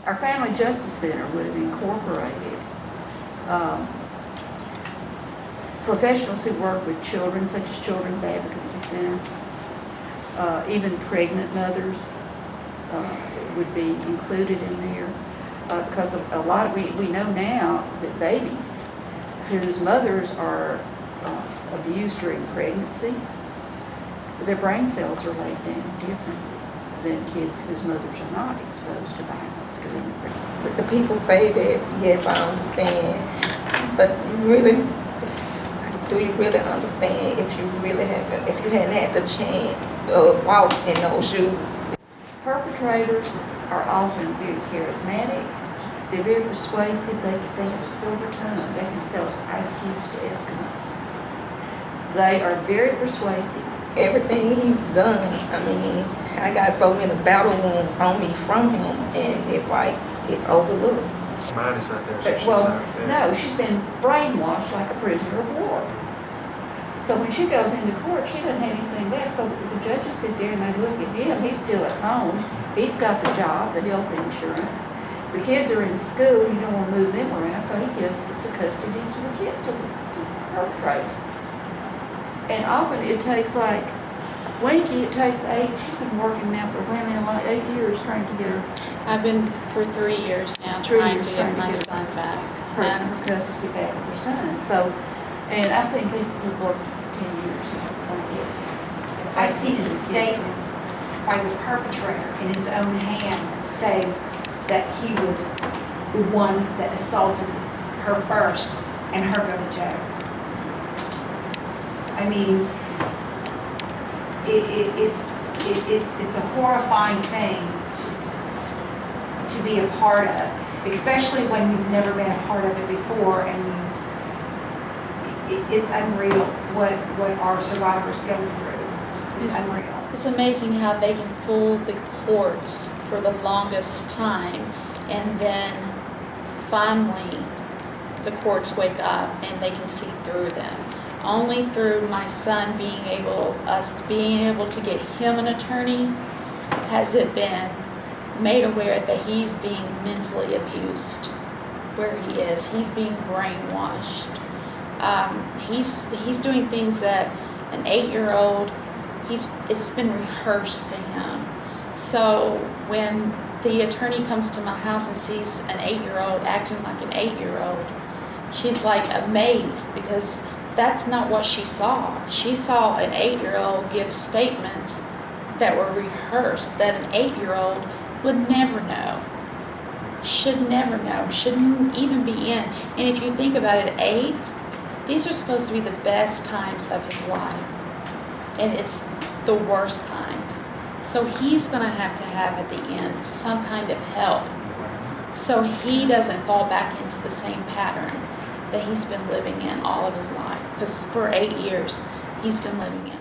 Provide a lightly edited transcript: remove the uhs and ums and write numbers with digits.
Our Family Justice Center would have incorporated professionals who work with children, such as Children's Advocacy Center, even pregnant mothers would be included in there, because a lot of, we know now that babies whose mothers are abused during pregnancy, their brain cells are laid down differently than kids whose mothers are not exposed to violence during the pregnancy. The people say that, yes, I understand, but do you really understand if you hadn't had the chance to walk in those shoes? Perpetrators are often very charismatic. They're very persuasive. They have a silver tongue. They can sell ice cubes to Eskimos. They are very persuasive. Everything he's done, I mean, I got so many battle wounds on me from him, and it's like, it's overlooked. Mine is not there, so she's Well, not there. no, she's been brainwashed like a prisoner of war. So when she goes into court, she doesn't have anything left. So the judges sit there and they look at him. He's still at home. He's got the job, the health insurance. The kids are in school. You don't want to move them around, so he gives the custody to the kid, to the perpetrator. And often it takes, like Winky, it takes 8. She's been working now for how many, like 8 years trying to get her. I've been for 3 years now trying to get my son back. Her custody back of her son. So, and I've seen people who work 10 years trying to get. I've seen his statements by the perpetrator in his own hand say that he was the one that assaulted her first and her go to jail. I mean, it's a horrifying thing to be a part of, especially when you've never been a part of it before, and it's unreal what our survivors go through. It's unreal. It's amazing how they can fool the courts for the longest time, and then finally the courts wake up and they can see through them. Only through my son us being able to get him an attorney has it been made aware that he's being mentally abused where he is. He's being brainwashed. He's doing things that an 8-year-old, it's been rehearsed to him. So when the attorney comes to my house and sees an 8-year-old acting like an 8-year-old, she's like amazed, because that's not what she saw. She saw an 8-year-old give statements that were rehearsed, that an 8-year-old would never know, should never know, shouldn't even be in. And if you think about it, 8, these are supposed to be the best times of his life, and it's the worst times. So he's going to have at the end some kind of help, so he doesn't fall back into the same pattern that he's been living in all of his life, because for 8 years he's been living in.